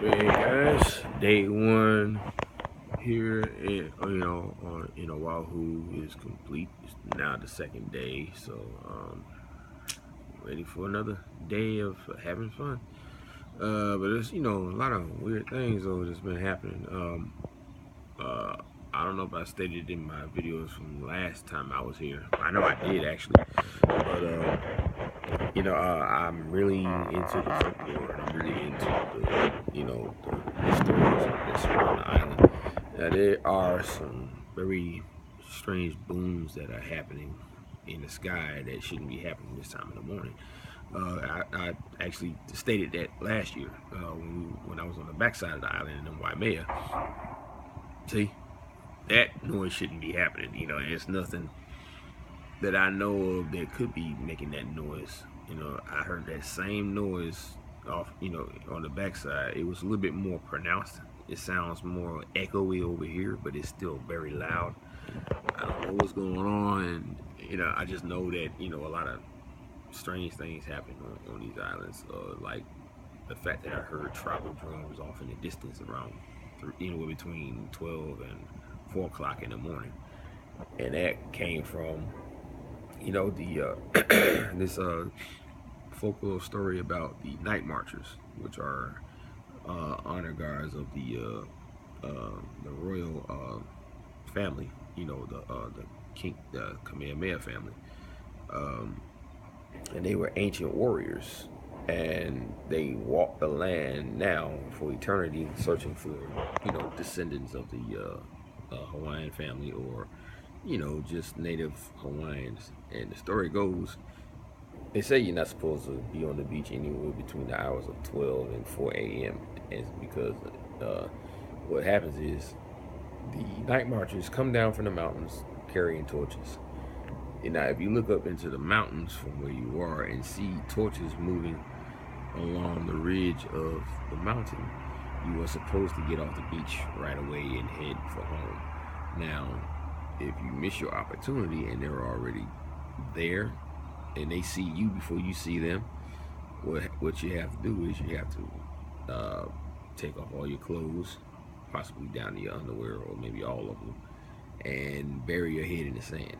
Hey guys, day one here in on Oahu is complete. It's now the second day, so ready for another day of having fun. But there's a lot of weird things though that's been happening. Uh, I don't know if I stated in my videos from last time I was here. I know I did actually, but I'm really into the folklore and I'm really into the stories that surround the island. Now, there are some very strange booms that are happening in the sky that shouldn't be happening this time in the morning. I actually stated that last year when I was on the backside of the island in Waimea. See, that noise shouldn't be happening. It's nothing that I know of that could be making that noise. I heard that same noise off, on the backside. It was a little bit more pronounced. It sounds more echoey over here, but it's still very loud. I don't know what's going on, and I just know that a lot of strange things happen on these islands. Like the fact that I heard tribal drums off in the distance around, anywhere between 12 and 4 o'clock in the morning, and that came from the this folklore story about the night marchers, which are honor guards of the royal family. The king, the Kamehameha family, um, and they were ancient warriors, and they walk the land now for eternity, searching for descendants of the Hawaiian family or just native Hawaiians. And the story goes, they say you're not supposed to be on the beach anywhere between the hours of 12 and 4 a.m. And it's because uh, what happens is the night marchers come down from the mountains carrying torches. And now, if you look up into the mountains from where you are and see torches moving along the ridge of the mountain, you are supposed to get off the beach right away and head for home. Now, if you miss your opportunity and they're already there and they see you before you see them, what you have to do is you have to take off all your clothes, possibly down to your underwear or maybe all of them, and bury your head in the sand.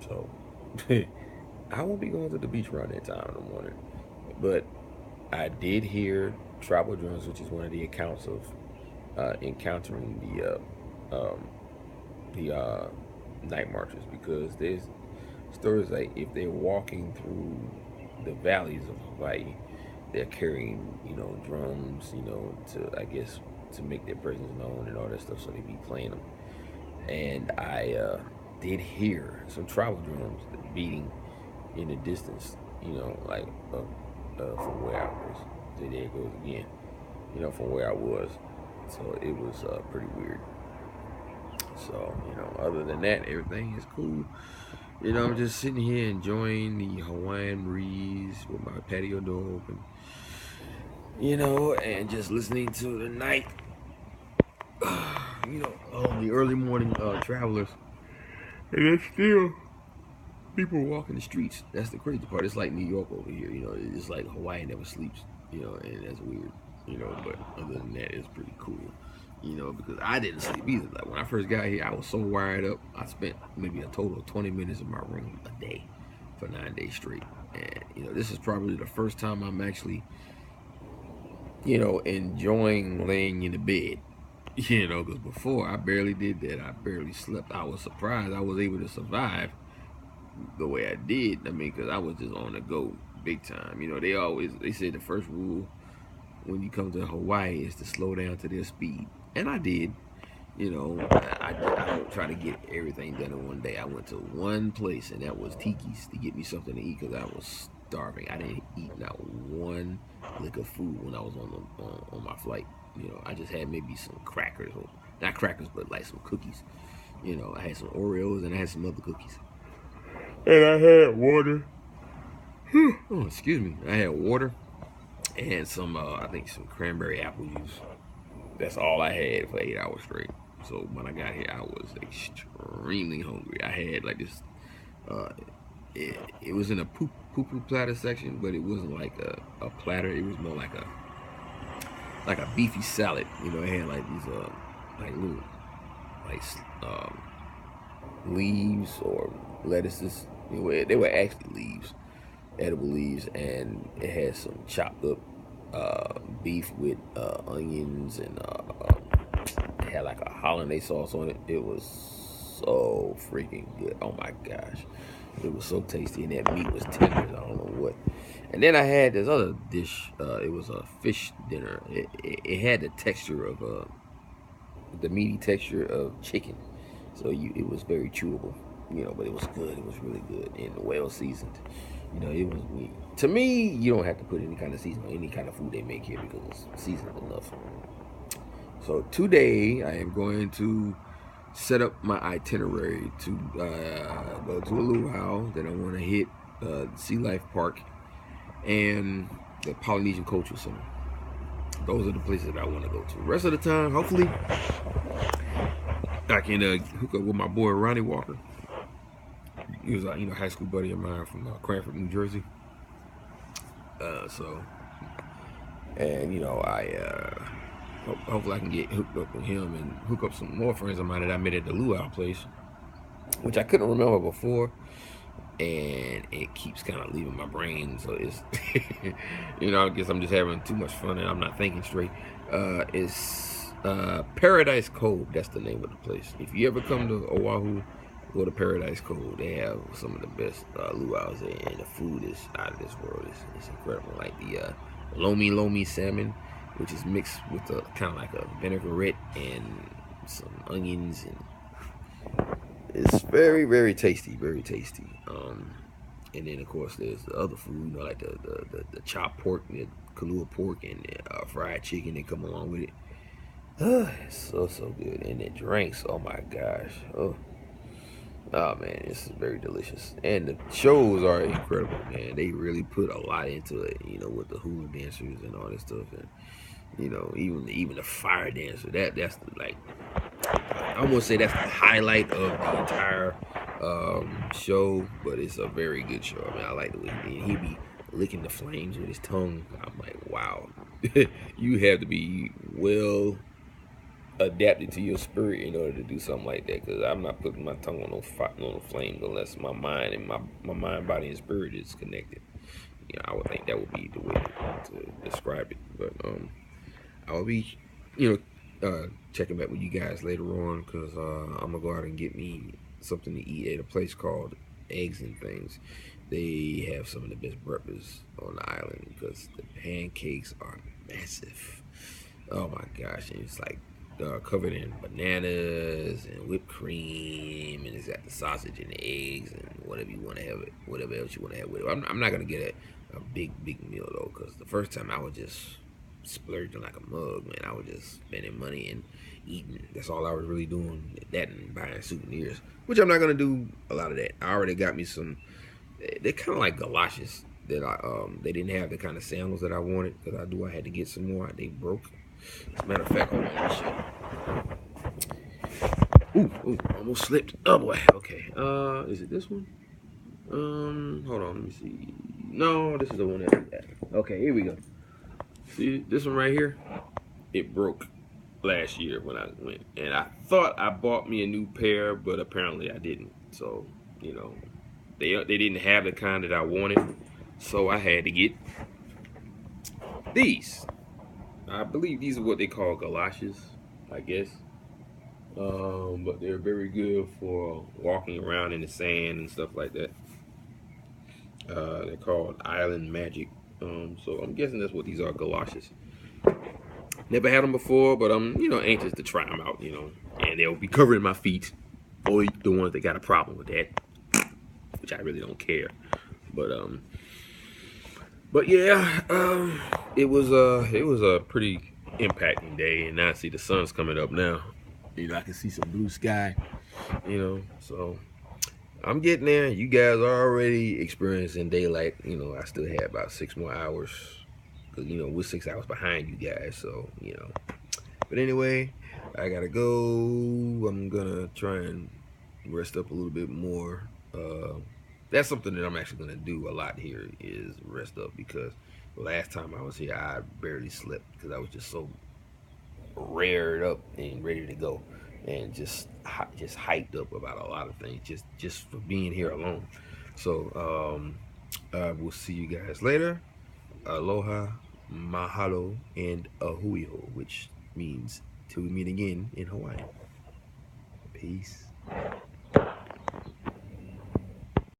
So I won't be going to the beach around that time in the morning. But I did hear tribal drums, which is one of the accounts of encountering the night marchers, because there's stories like if they're walking through the valleys of Hawaii, they're carrying drums, to, I guess, to make their presence known and all that stuff. So they be playing them, and I did hear some tribal drums beating in the distance, like from where I was. So there it goes again, from where I was. So it was pretty weird. So, other than that, everything is cool. I'm just sitting here enjoying the Hawaiian breeze with my patio door open, and just listening to the night, all the early morning travelers. And there's still people walking the streets. That's the crazy part. It's like New York over here, it's like Hawaii never sleeps, and that's weird, but other than that, it's pretty cool. Because I didn't sleep either. Like when I first got here, I was so wired up. I spent maybe a total of 20 minutes in my room a day for 9 days straight. And this is probably the first time I'm actually, enjoying laying in the bed. Because before I barely did that. I barely slept. I was surprised I was able to survive the way I did. I mean, because I was just on the go big time. They say the first rule when you come to Hawaii is to slow down to their speed, and I did. I don't try to get everything done in one day. I went to one place, and that was Tiki's, to get me something to eat because I was starving. I didn't eat not one lick of food when I was on my flight. I just had maybe some crackers, or not crackers, but like some cookies. I had some Oreos and I had some other cookies, and I had water. Oh, excuse me. I had water and some, I think, some cranberry apple juice. That's all I had for 8 hours straight. So when I got here, I was extremely hungry. I had like this. Uh, it was in a poo poo platter section, but it wasn't like a platter. It was more like like a beefy salad. You know, it had like these like little like leaves or lettuces. They were actually leaves, edible leaves, and it had some chopped up beef with onions, and it had like a hollandaise sauce on it. It was so freaking good. Oh my gosh, it was so tasty, and that meat was tender. I don't know what. And then I had this other dish. It was a fish dinner. It had the texture of the meaty texture of chicken, so it was very chewable. You know, but it was good. It was really good and well seasoned. You know, it was to me. You don't have to put any kind of seasoning on any kind of food they make here because it's seasoned enough. So today I am going to set up my itinerary to go to a luau. Then I want to hit Sea Life Park and the Polynesian Cultural Center. Those are the places that I want to go to. The rest of the time, hopefully, I can hook up with my boy Ronnie Walker. He was a high school buddy of mine from Cranford, New Jersey. Hopefully I can get hooked up with him and hook up some more friends of mine that I met at the luau place, which I couldn't remember before, and it keeps kind of leaving my brain. So it's, I guess I'm just having too much fun and I'm not thinking straight. It's Paradise Cove. That's the name of the place. If you ever come to Oahu, go to Paradise Cove. They have some of the best luau's there, and the food is out of this world. It's incredible. Like the lomi salmon, which is mixed with a kind of like a vinaigrette and some onions, and it's very, very tasty, very tasty. And then of course there's the other food, like the chopped pork, the kalua pork, and the fried chicken that come along with it. It's so good. And the drinks, oh my gosh, oh man, it's very delicious. And the shows are incredible, man. They really put a lot into it, with the hula dancers and all this stuff, and even the fire dancer. That's like, I won't say that's the highlight of the entire show, but it's a very good show. I mean, I like the way he be licking the flames with his tongue. I'm like, wow, you have to be well adapted to your spirit in order to do something like that, because I'm not putting my tongue on no flames unless my mind and my mind, body, and spirit is connected. I would think that would be the way to describe it. But I will be checking back with you guys later on, because I'm gonna go out and get me something to eat at a place called Eggs and Things. They have some of the best breakfast on the island, because the pancakes are massive. Oh my gosh, and it's like covered in bananas and whipped cream, and it's got the sausage and the eggs and whatever you want to have it, whatever else you want to have with it. I'm not gonna get a big meal though, because the first time I was just splurging like a mug, man. I was just spending money and eating. That's all I was really doing. That and buying souvenirs, which I'm not gonna do a lot of that. I already got me some. They're kind of like galoshes that they didn't have the kind of sandals that I wanted, because I had to get some more. They broke. As a matter of fact, hold on, ooh, almost slipped. Oh boy. Okay. Is it this one? Hold on, let me see. No, this is the one that. Okay, here we go. See this one right here? It broke last year when I went, and I thought I bought me a new pair, but apparently I didn't. So they didn't have the kind that I wanted, so I had to get these. I believe these are what they call galoshes, I guess. But they're very good for walking around in the sand and stuff like that. They're called Island Magic. So I'm guessing that's what these are, galoshes. Never had them before, but I'm anxious to try them out. And they'll be covering my feet, or the ones that got a problem with that, which I really don't care. But yeah, it was a pretty impacting day, and now I see the sun's coming up now. I can see some blue sky. So I'm getting there. You guys are already experiencing daylight. I still have about 6 more hours, because we're 6 hours behind you guys. So but anyway, I gotta go. I'm gonna try and rest up a little bit more. That's something that I'm actually gonna do a lot here, is rest up, because Last time I was here, I barely slept because I was just so rared up and ready to go, and just hyped up about a lot of things just for being here alone. So we'll see you guys later. Aloha, mahalo, and ahuiho, which means till we meet again in Hawaii. Peace.